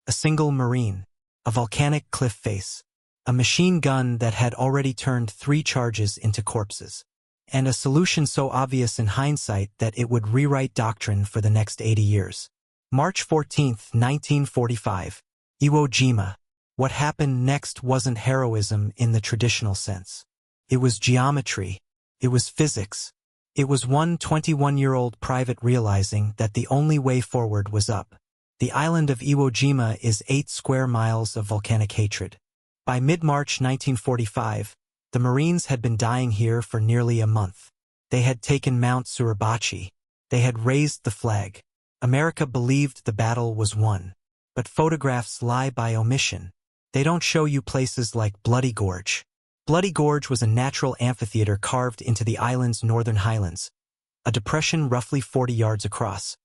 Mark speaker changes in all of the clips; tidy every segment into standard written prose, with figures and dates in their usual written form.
Speaker 1: a single Marine, a volcanic cliff face, a machine gun that had already turned 3 charges into corpses, and a solution so obvious in hindsight that it would rewrite Doctrine for the next 80 years. March 14, 1945. Iwo Jima. What happened next wasn't heroism in the traditional sense. It was geometry. It was physics. It was one 21-year-old private realizing that the only way forward was up. The island of Iwo Jima is 8 square miles of volcanic hatred. By mid-March 1945, the Marines had been dying here for nearly a month. They had taken Mount Suribachi. They had raised the flag. America believed the battle was won. But photographs lie by omission. They don't show you places like Bloody Gorge. Bloody Gorge was a natural amphitheater carved into the island's northern highlands, a depression roughly 40 yards across,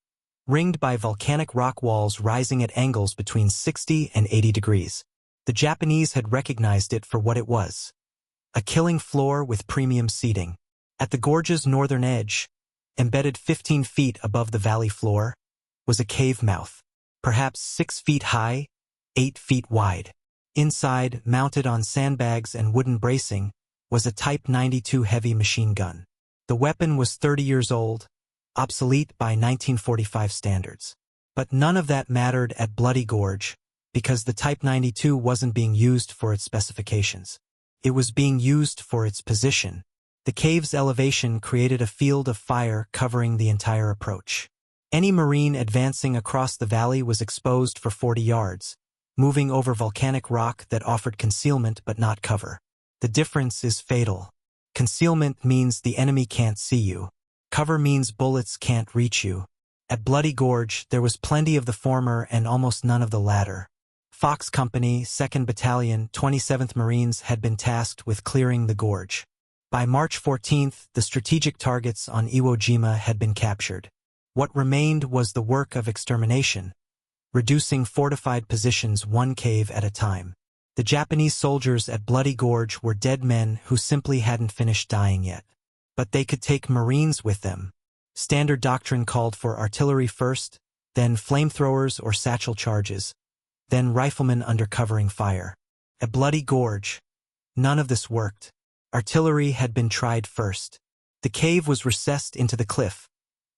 Speaker 1: ringed by volcanic rock walls rising at angles between 60 and 80 degrees. The Japanese had recognized it for what it was: a killing floor with premium seating. At the gorge's northern edge, embedded 15 feet above the valley floor, was a cave mouth, perhaps 6 feet high, 8 feet wide. Inside, mounted on sandbags and wooden bracing, was a Type 92 heavy machine gun. The weapon was 30 years old, obsolete by 1945 standards. But none of that mattered at Bloody Gorge, because the Type 92 wasn't being used for its specifications. It was being used for its position. The cave's elevation created a field of fire covering the entire approach. Any Marine advancing across the valley was exposed for 40 yards, moving over volcanic rock that offered concealment but not cover. The difference is fatal. Concealment means the enemy can't see you. Cover means bullets can't reach you. At Bloody Gorge, there was plenty of the former and almost none of the latter. Fox Company, 2nd Battalion, 27th Marines had been tasked with clearing the gorge. By March 14th, the strategic targets on Iwo Jima had been captured. What remained was the work of extermination, reducing fortified positions one cave at a time. The Japanese soldiers at Bloody Gorge were dead men who simply hadn't finished dying yet. But they could take Marines with them. Standard doctrine called for artillery first, then flamethrowers or satchel charges, then riflemen under covering fire. At Bloody Gorge, none of this worked. Artillery had been tried first. The cave was recessed into the cliff,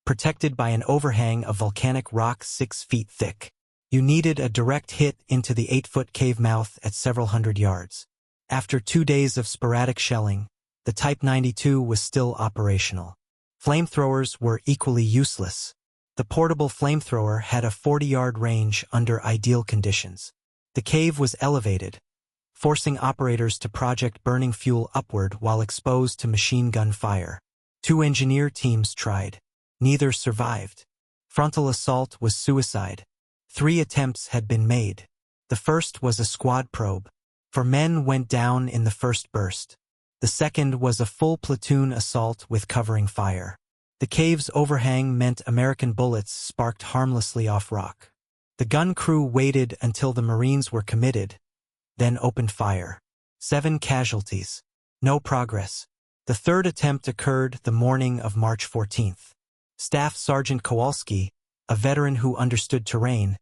Speaker 1: protected by an overhang of volcanic rock 6 feet thick. You needed a direct hit into the 8-foot cave mouth at several hundred yards. After 2 days of sporadic shelling, the Type 92 was still operational. Flamethrowers were equally useless. The portable flamethrower had a 40-yard range under ideal conditions. The cave was elevated, forcing operators to project burning fuel upward while exposed to machine gun fire. 2 engineer teams tried. Neither survived. Frontal assault was suicide. 3 attempts had been made. The first was a squad probe. 4 men went down in the first burst. The second was a full platoon assault with covering fire. The cave's overhang meant American bullets sparked harmlessly off rock. The gun crew waited until the Marines were committed, then opened fire. 7 casualties. No progress. The third attempt occurred the morning of March 14th. Staff Sergeant Kowalski, a veteran who understood terrain,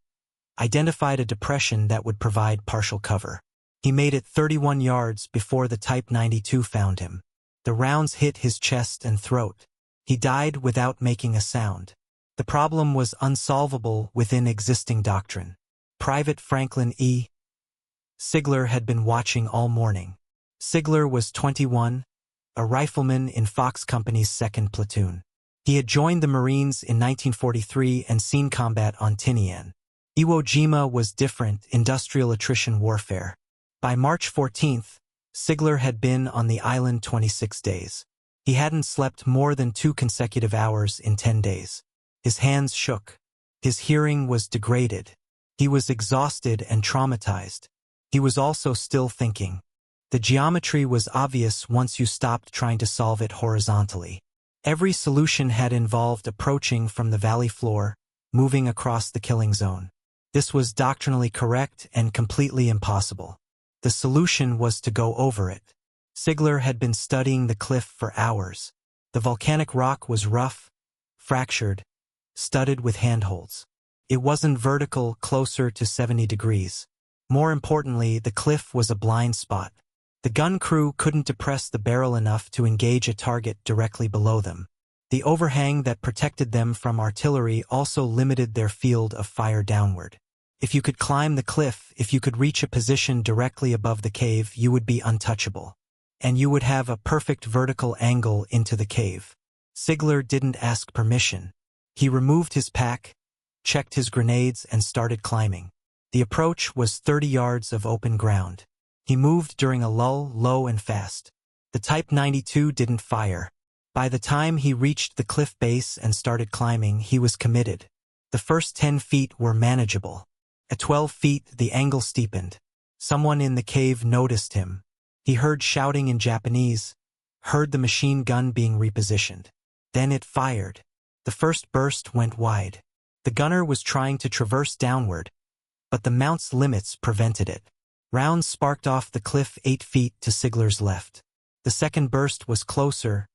Speaker 1: identified a depression that would provide partial cover. He made it 31 yards before the Type 92 found him. The rounds hit his chest and throat. He died without making a sound. The problem was unsolvable within existing doctrine. Private Franklin E. Sigler had been watching all morning. Sigler was 21, a rifleman in Fox Company's 2nd Platoon. He had joined the Marines in 1943 and seen combat on Tinian. Iwo Jima was different: industrial attrition warfare. By March 14th, Sigler had been on the island 26 days. He hadn't slept more than 2 consecutive hours in 10 days. His hands shook. His hearing was degraded. He was exhausted and traumatized. He was also still thinking. The geometry was obvious once you stopped trying to solve it horizontally. Every solution had involved approaching from the valley floor, moving across the killing zone. This was doctrinally correct and completely impossible. The solution was to go over it. Sigler had been studying the cliff for hours. The volcanic rock was rough, fractured, studded with handholds. It wasn't vertical, closer to 70 degrees. More importantly, the cliff was a blind spot. The gun crew couldn't depress the barrel enough to engage a target directly below them. The overhang that protected them from artillery also limited their field of fire downward. If you could climb the cliff, if you could reach a position directly above the cave, you would be untouchable. And you would have a perfect vertical angle into the cave. Sigler didn't ask permission. He removed his pack, checked his grenades, and started climbing. The approach was 30 yards of open ground. He moved during a lull, low and fast. The Type 92 didn't fire. By the time he reached the cliff base and started climbing, he was committed. The first 10 feet were manageable. At 12 feet, the angle steepened. Someone in the cave noticed him. He heard shouting in Japanese, heard the machine gun being repositioned. Then it fired. The first burst went wide. The gunner was trying to traverse downward, but the mount's limits prevented it. Rounds sparked off the cliff 8 feet to Sigler's left. The second burst was closer,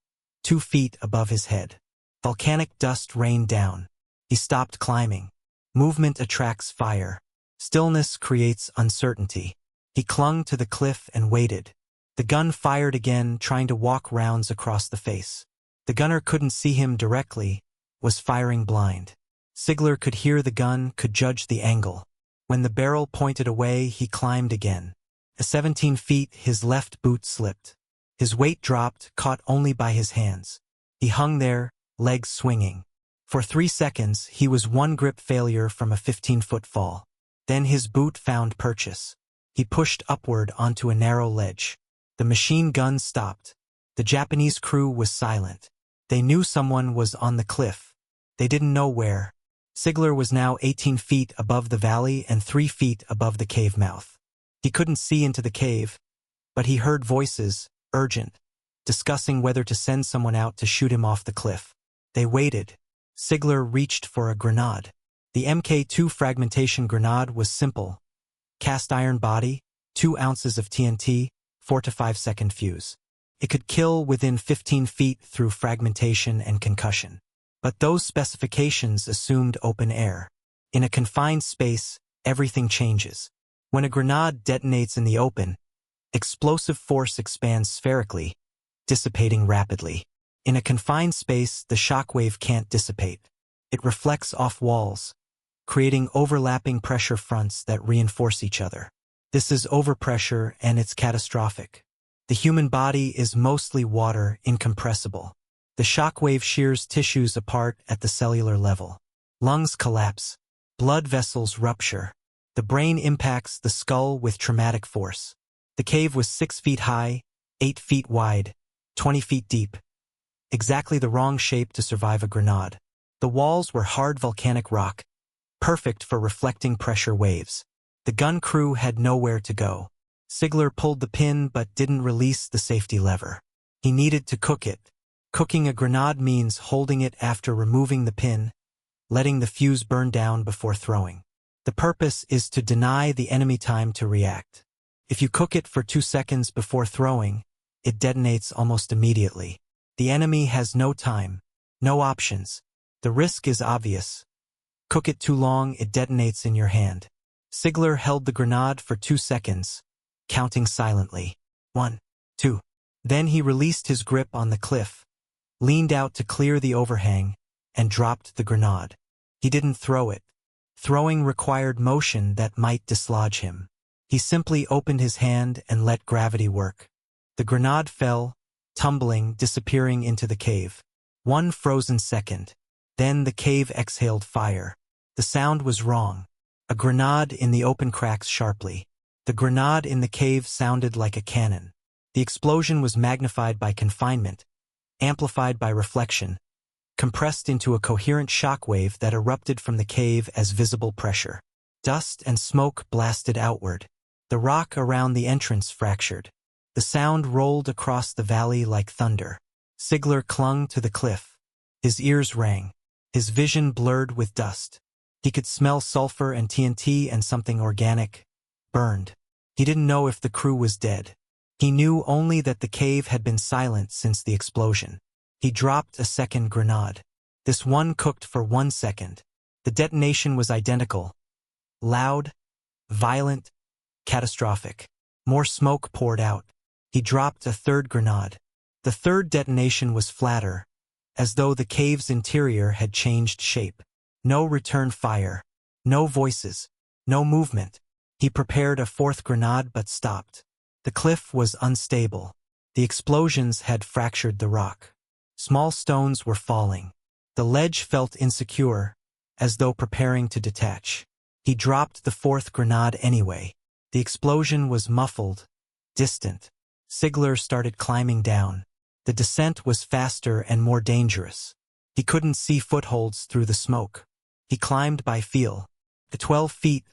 Speaker 1: 2 feet above his head. Volcanic dust rained down. He stopped climbing. Movement attracts fire. Stillness creates uncertainty. He clung to the cliff and waited. The gun fired again, trying to walk rounds across the face. The gunner couldn't see him directly, was firing blind. Sigler could hear the gun, could judge the angle. When the barrel pointed away, he climbed again. At 17 feet, his left boot slipped. His weight dropped, caught only by his hands. He hung there, legs swinging. For 3 seconds, he was one grip failure from a 15-foot fall. Then his boot found purchase. He pushed upward onto a narrow ledge. The machine gun stopped. The Japanese crew was silent. They knew someone was on the cliff. They didn't know where. Sigler was now 18 feet above the valley and 3 feet above the cave mouth. He couldn't see into the cave, but he heard voices, urgent, discussing whether to send someone out to shoot him off the cliff. They waited. Sigler reached for a grenade. The Mk2 fragmentation grenade was simple. Cast iron body, 2 ounces of TNT, 4 to 5 second fuse. It could kill within 15 feet through fragmentation and concussion. But those specifications assumed open air. In a confined space, everything changes. When a grenade detonates in the open, explosive force expands spherically, dissipating rapidly. In a confined space, the shockwave can't dissipate. It reflects off walls, creating overlapping pressure fronts that reinforce each other. This is overpressure, and it's catastrophic. The human body is mostly water, incompressible. The shockwave shears tissues apart at the cellular level. Lungs collapse. Blood vessels rupture. The brain impacts the skull with traumatic force. The cave was 6 feet high, 8 feet wide, 20 feet deep. Exactly the wrong shape to survive a grenade. The walls were hard volcanic rock, perfect for reflecting pressure waves. The gun crew had nowhere to go. Sigler pulled the pin but didn't release the safety lever. He needed to cook it. Cooking a grenade means holding it after removing the pin, letting the fuse burn down before throwing. The purpose is to deny the enemy time to react. If you cook it for 2 seconds before throwing, it detonates almost immediately. The enemy has no time, no options. The risk is obvious. Cook it too long, it detonates in your hand. Sigler held the grenade for 2 seconds, counting silently. 1, 2. Then he released his grip on the cliff, leaned out to clear the overhang, and dropped the grenade. He didn't throw it. Throwing required motion that might dislodge him. He simply opened his hand and let gravity work. The grenade fell, tumbling, disappearing into the cave. 1 frozen second. Then the cave exhaled fire. The sound was wrong. A grenade in the open cracks sharply. The grenade in the cave sounded like a cannon. The explosion was magnified by confinement, amplified by reflection, compressed into a coherent shockwave that erupted from the cave as visible pressure. Dust and smoke blasted outward. The rock around the entrance fractured. The sound rolled across the valley like thunder. Sigler clung to the cliff. His ears rang. His vision blurred with dust. He could smell sulfur and TNT and something organic, burned. He didn't know if the crew was dead. He knew only that the cave had been silent since the explosion. He dropped a second grenade. This one cooked for 1 second. The detonation was identical. Loud, violent, catastrophic. More smoke poured out. He dropped a third grenade. The third detonation was flatter, as though the cave's interior had changed shape. No return fire. No voices. No movement. He prepared a fourth grenade but stopped. The cliff was unstable. The explosions had fractured the rock. Small stones were falling. The ledge felt insecure, as though preparing to detach. He dropped the fourth grenade anyway. The explosion was muffled, distant. Sigler started climbing down. The descent was faster and more dangerous. He couldn't see footholds through the smoke. He climbed by feel. At 12 feet,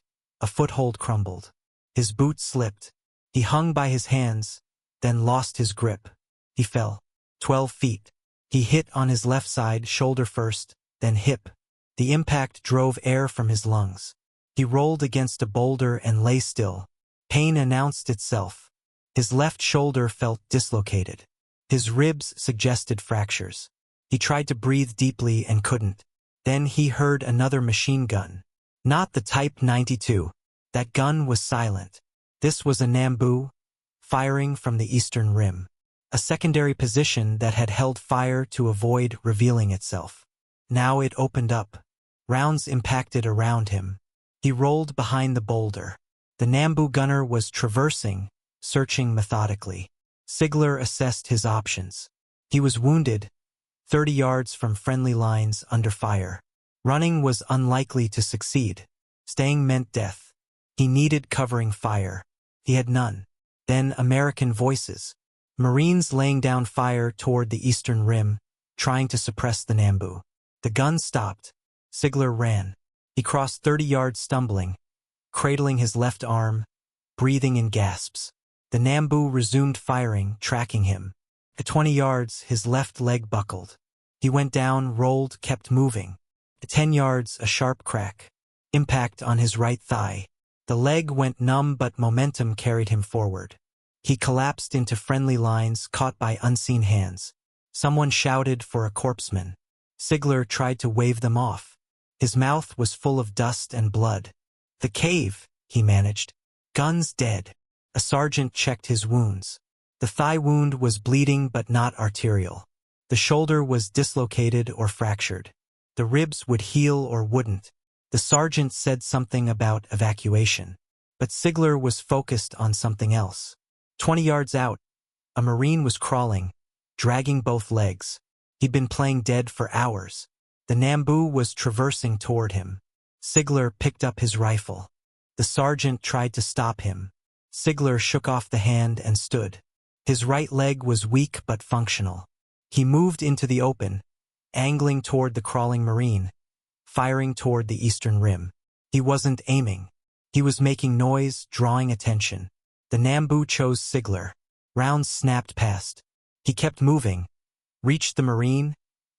Speaker 1: a foothold crumbled. His boot slipped. He hung by his hands, then lost his grip. He fell. 12 feet. He hit on his left side, shoulder first, then hip. The impact drove air from his lungs. He rolled against a boulder and lay still. Pain announced itself. His left shoulder felt dislocated. His ribs suggested fractures. He tried to breathe deeply and couldn't. Then he heard another machine gun. Not the Type 92. That gun was silent. This was a Nambu, firing from the eastern rim. A secondary position that had held fire to avoid revealing itself. Now it opened up. Rounds impacted around him. He rolled behind the boulder. The Nambu gunner was traversing, searching methodically. Sigler assessed his options. He was wounded, 30 yards from friendly lines under fire. Running was unlikely to succeed. Staying meant death. He needed covering fire. He had none. Then American voices. Marines laying down fire toward the eastern rim, trying to suppress the Nambu. The gun stopped. Sigler ran. He crossed 30 yards stumbling, cradling his left arm, breathing in gasps. The Nambu resumed firing, tracking him. At 20 yards, his left leg buckled. He went down, rolled, kept moving. At 10 yards, a sharp crack. Impact on his right thigh. The leg went numb, but momentum carried him forward. He collapsed into friendly lines, caught by unseen hands. Someone shouted for a corpsman. Sigler tried to wave them off. His mouth was full of dust and blood. The cave, he managed. Guns dead. A sergeant checked his wounds. The thigh wound was bleeding but not arterial. The shoulder was dislocated or fractured. The ribs would heal or wouldn't. The sergeant said something about evacuation. But Sigler was focused on something else. 20 yards out, a Marine was crawling, dragging both legs. He'd been playing dead for hours. The Nambu was traversing toward him. Sigler picked up his rifle. The sergeant tried to stop him. Sigler shook off the hand and stood. His right leg was weak but functional. He moved into the open, angling toward the crawling Marine, firing toward the eastern rim. He wasn't aiming. He was making noise, drawing attention. The Nambu chose Sigler. Rounds snapped past. He kept moving, reached the Marine,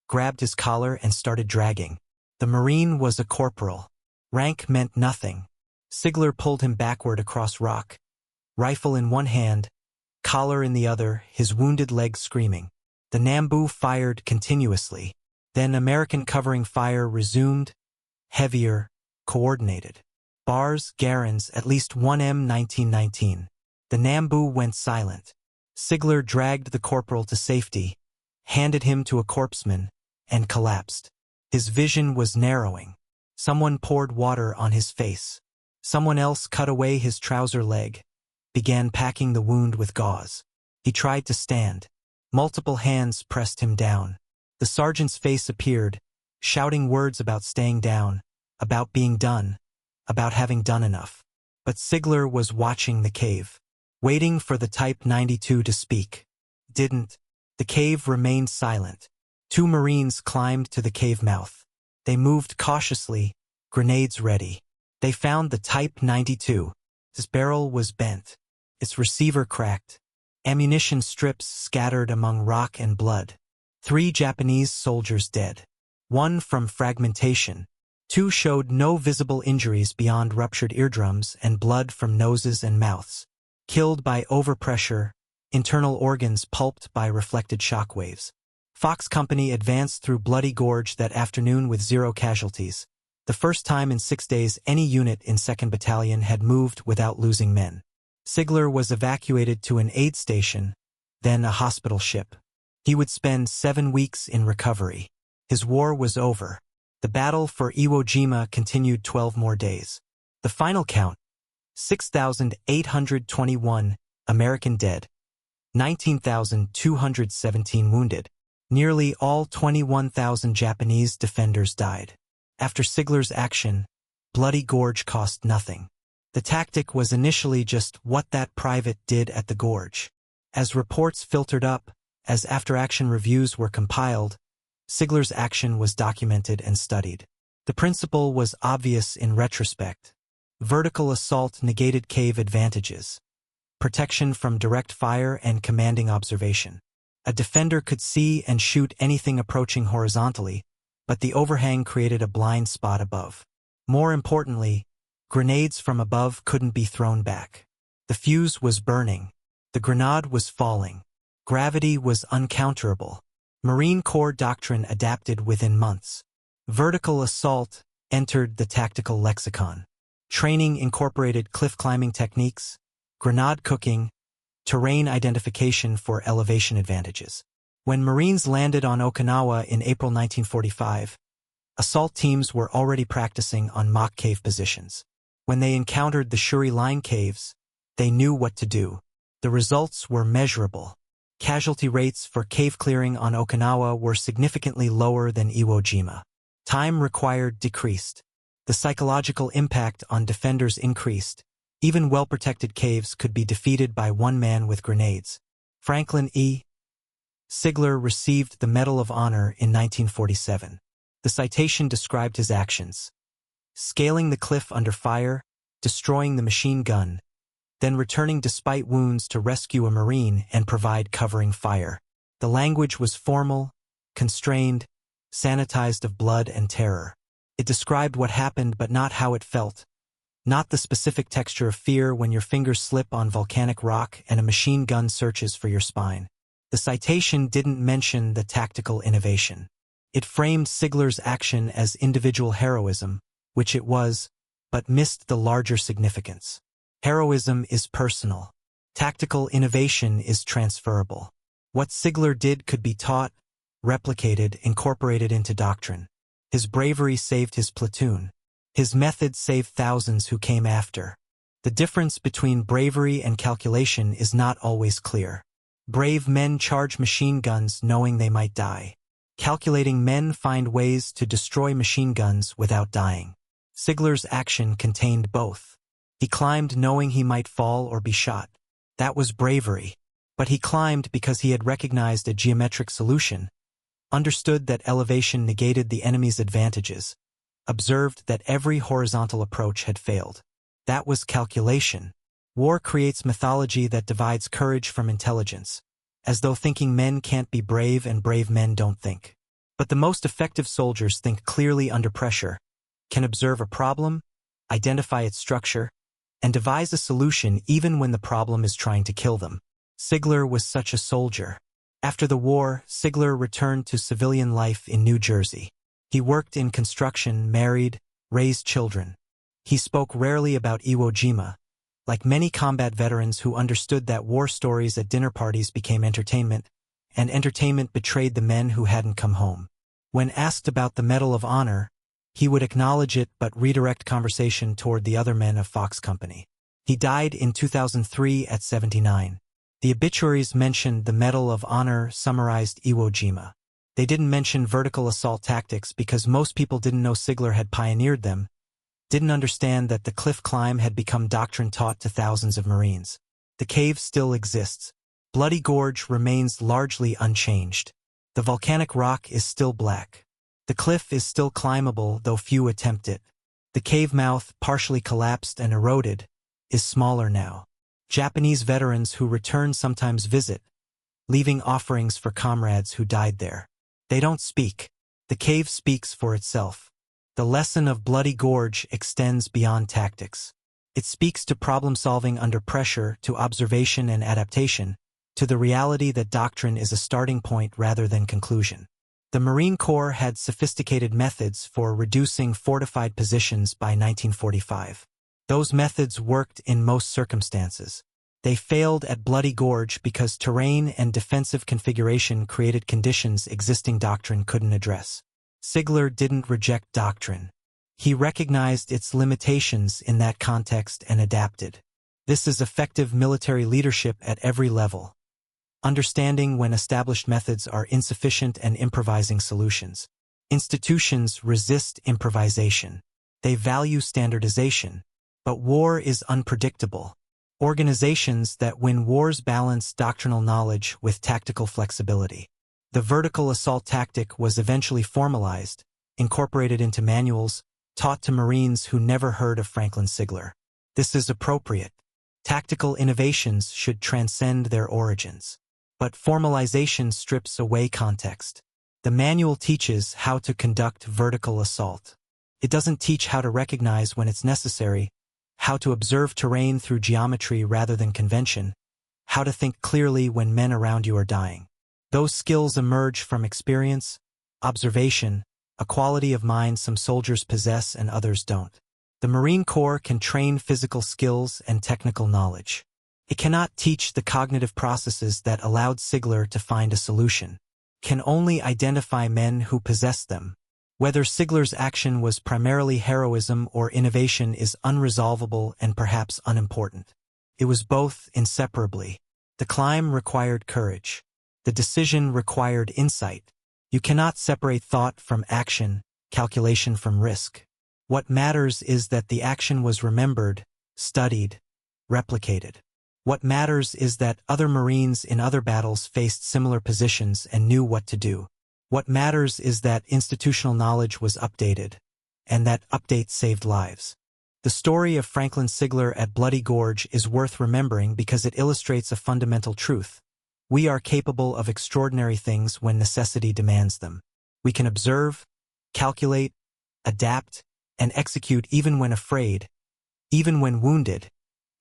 Speaker 1: grabbed his collar and started dragging. The Marine was a corporal. Rank meant nothing. Sigler pulled him backward across rock. Rifle in one hand, collar in the other, his wounded leg screaming. The Nambu fired continuously. Then American covering fire resumed, heavier, coordinated. Bars, Garens, at least 1M 1919. The Nambu went silent. Sigler dragged the corporal to safety, handed him to a corpsman, and collapsed. His vision was narrowing. Someone poured water on his face. Someone else cut away his trouser leg, began packing the wound with gauze. He tried to stand. Multiple hands pressed him down. The sergeant's face appeared, shouting words about staying down, about being done, about having done enough. But Sigler was watching the cave, waiting for the Type 92 to speak. Didn't. The cave remained silent. 2 Marines climbed to the cave mouth. They moved cautiously, grenades ready. They found the Type 92. Its barrel was bent. Its receiver cracked. Ammunition strips scattered among rock and blood. 3 Japanese soldiers dead. 1 from fragmentation. 2 showed no visible injuries beyond ruptured eardrums and blood from noses and mouths. Killed by overpressure, internal organs pulped by reflected shockwaves. Fox Company advanced through Bloody Gorge that afternoon with 0 casualties. The first time in 6 days any unit in 2nd Battalion had moved without losing men. Sigler was evacuated to an aid station, then a hospital ship. He would spend 7 weeks in recovery. His war was over. The battle for Iwo Jima continued 12 more days. The final count: 6,821 American dead, 19,217 wounded. Nearly all 21,000 Japanese defenders died. After Sigler's action, Bloody Gorge cost nothing. The tactic was initially just what that private did at the Gorge. As reports filtered up, as after-action reviews were compiled, Sigler's action was documented and studied. The principle was obvious in retrospect. Vertical assault negated cave advantages, protection from direct fire and commanding observation. A defender could see and shoot anything approaching horizontally, but the overhang created a blind spot above. More importantly, grenades from above couldn't be thrown back. The fuse was burning. The grenade was falling. Gravity was uncounterable. Marine Corps doctrine adapted within months. Vertical assault entered the tactical lexicon. Training incorporated cliff climbing techniques, grenade cooking, terrain identification for elevation advantages. When Marines landed on Okinawa in April 1945, assault teams were already practicing on mock cave positions. When they encountered the Shuri Line caves, they knew what to do. The results were measurable. Casualty rates for cave clearing on Okinawa were significantly lower than Iwo Jima. Time required decreased. The psychological impact on defenders increased. Even well-protected caves could be defeated by one man with grenades. Franklin E. Sigler received the Medal of Honor in 1947. The citation described his actions: scaling the cliff under fire, destroying the machine gun, then returning despite wounds to rescue a Marine and provide covering fire. The language was formal, constrained, sanitized of blood and terror. It described what happened but not how it felt. Not the specific texture of fear when your fingers slip on volcanic rock and a machine gun searches for your spine. The citation didn't mention the tactical innovation. It framed Sigler's action as individual heroism, which it was, but missed the larger significance. Heroism is personal. Tactical innovation is transferable. What Sigler did could be taught, replicated, incorporated into doctrine. His bravery saved his platoon. His method saved thousands who came after. The difference between bravery and calculation is not always clear. Brave men charge machine guns knowing they might die. Calculating men find ways to destroy machine guns without dying. Sigler's action contained both. He climbed knowing he might fall or be shot. That was bravery. But he climbed because he had recognized a geometric solution, understood that elevation negated the enemy's advantages, observed that every horizontal approach had failed. That was calculation. War creates mythology that divides courage from intelligence, as though thinking men can't be brave and brave men don't think. But the most effective soldiers think clearly under pressure, can observe a problem, identify its structure, and devise a solution even when the problem is trying to kill them. Sigler was such a soldier. After the war, Sigler returned to civilian life in New Jersey. He worked in construction, married, raised children. He spoke rarely about Iwo Jima, like many combat veterans who understood that war stories at dinner parties became entertainment, and entertainment betrayed the men who hadn't come home. When asked about the Medal of Honor, he would acknowledge it but redirect conversation toward the other men of Fox Company. He died in 2003 at 79. The obituaries mentioned the Medal of Honor summarized Iwo Jima. They didn't mention vertical assault tactics because most people didn't know Sigler had pioneered them, didn't understand that the cliff climb had become doctrine taught to thousands of Marines. The cave still exists. Bloody Gorge remains largely unchanged. The volcanic rock is still black. The cliff is still climbable, though few attempt it. The cave mouth, partially collapsed and eroded, is smaller now. Japanese veterans who return sometimes visit, leaving offerings for comrades who died there. They don't speak. The cave speaks for itself. The lesson of Bloody Gorge extends beyond tactics. It speaks to problem-solving under pressure, to observation and adaptation, to the reality that doctrine is a starting point rather than conclusion. The Marine Corps had sophisticated methods for reducing fortified positions by 1945. Those methods worked in most circumstances. They failed at Bloody Gorge because terrain and defensive configuration created conditions existing Doctrine couldn't address. Sigler didn't reject Doctrine. He recognized its limitations in that context and adapted. This is effective military leadership at every level. Understanding when established methods are insufficient and improvising solutions. Institutions resist improvisation. They value standardization. But war is unpredictable. Organizations that win wars balance doctrinal knowledge with tactical flexibility. The vertical assault tactic was eventually formalized, incorporated into manuals, taught to Marines who never heard of Franklin Sigler. This is appropriate. Tactical innovations should transcend their origins. But formalization strips away context. The manual teaches how to conduct vertical assault. It doesn't teach how to recognize when it's necessary, how to observe terrain through geometry rather than convention, how to think clearly when men around you are dying. Those skills emerge from experience, observation, a quality of mind some soldiers possess and others don't. The Marine Corps can train physical skills and technical knowledge. It cannot teach the cognitive processes that allowed Sigler to find a solution. Can only identify men who possess them. Whether Sigler's action was primarily heroism or innovation is unresolvable and perhaps unimportant. It was both inseparably. The climb required courage. The decision required insight. You cannot separate thought from action, calculation from risk. What matters is that the action was remembered, studied, replicated. What matters is that other Marines in other battles faced similar positions and knew what to do. What matters is that institutional knowledge was updated, and that update saved lives. The story of Franklin Sigler at Bloody Gorge is worth remembering because it illustrates a fundamental truth. We are capable of extraordinary things when necessity demands them. We can observe, calculate, adapt, and execute even when afraid, even when wounded,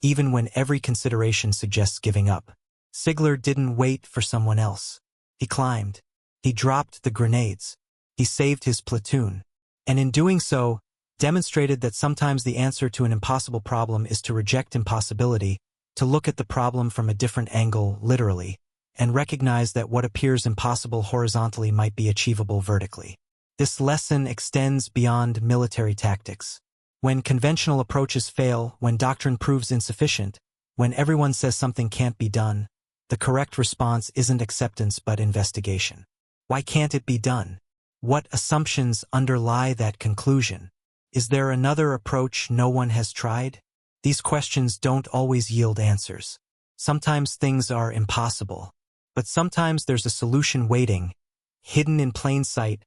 Speaker 1: even when every consideration suggests giving up. Sigler didn't wait for someone else. He climbed. He dropped the grenades. He saved his platoon. And in doing so, demonstrated that sometimes the answer to an impossible problem is to reject impossibility, to look at the problem from a different angle, literally, and recognize that what appears impossible horizontally might be achievable vertically. This lesson extends beyond military tactics. When conventional approaches fail, when doctrine proves insufficient, when everyone says something can't be done, the correct response isn't acceptance but investigation. Why can't it be done? What assumptions underlie that conclusion? Is there another approach no one has tried? These questions don't always yield answers. Sometimes things are impossible, but sometimes there's a solution waiting, hidden in plain sight,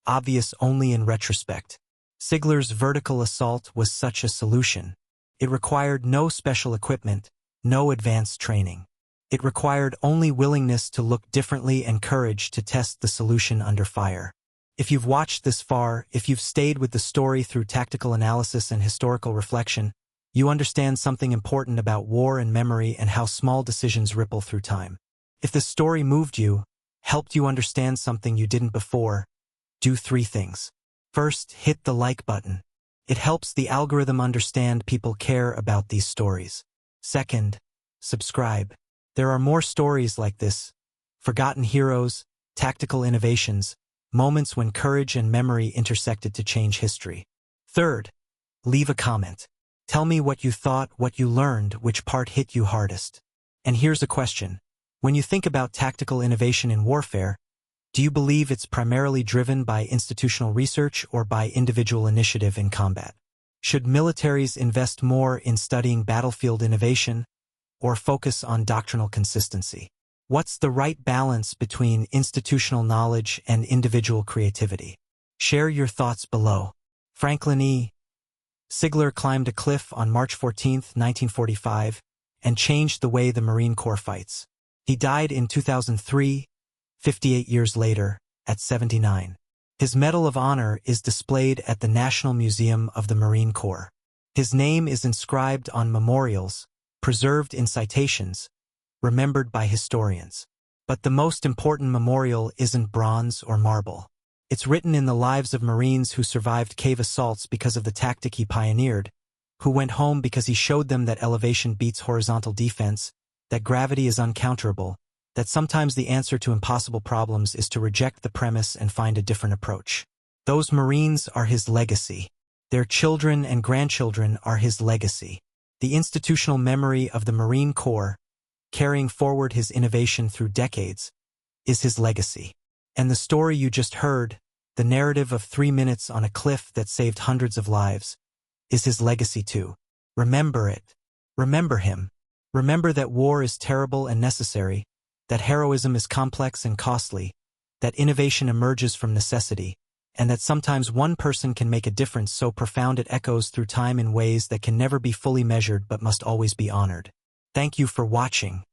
Speaker 1: obvious only in retrospect. Sigler's vertical assault was such a solution. It required no special equipment, no advanced training. It required only willingness to look differently and courage to test the solution under fire. If you've watched this far, if you've stayed with the story through tactical analysis and historical reflection, you understand something important about war and memory and how small decisions ripple through time. If this story moved you, helped you understand something you didn't before, do 3 things. First, hit the like button. It helps the algorithm understand people care about these stories. Second, subscribe. There are more stories like this. Forgotten heroes, tactical innovations, moments when courage and memory intersected to change history. Third, leave a comment. Tell me what you thought, what you learned, which part hit you hardest. And here's a question. When you think about tactical innovation in warfare, do you believe it's primarily driven by institutional research or by individual initiative in combat? Should militaries invest more in studying battlefield innovation or focus on doctrinal consistency? What's the right balance between institutional knowledge and individual creativity? Share your thoughts below. Franklin E. Sigler climbed a cliff on March 14, 1945, and changed the way the Marine Corps fights. He died in 2003, 58 years later, at 79. His Medal of Honor is displayed at the National Museum of the Marine Corps. His name is inscribed on memorials, preserved in citations, remembered by historians. But the most important memorial isn't bronze or marble. It's written in the lives of Marines who survived cave assaults because of the tactic he pioneered, who went home because he showed them that elevation beats horizontal defense, that gravity is uncounterable, that sometimes the answer to impossible problems is to reject the premise and find a different approach. Those Marines are his legacy. Their children and grandchildren are his legacy. The institutional memory of the Marine Corps, carrying forward his innovation through decades, is his legacy. And the story you just heard, the narrative of 3 minutes on a cliff that saved hundreds of lives, is his legacy too. Remember it. Remember him. Remember that war is terrible and necessary, that heroism is complex and costly, that innovation emerges from necessity, and that sometimes one person can make a difference so profound it echoes through time in ways that can never be fully measured but must always be honored. Thank you for watching.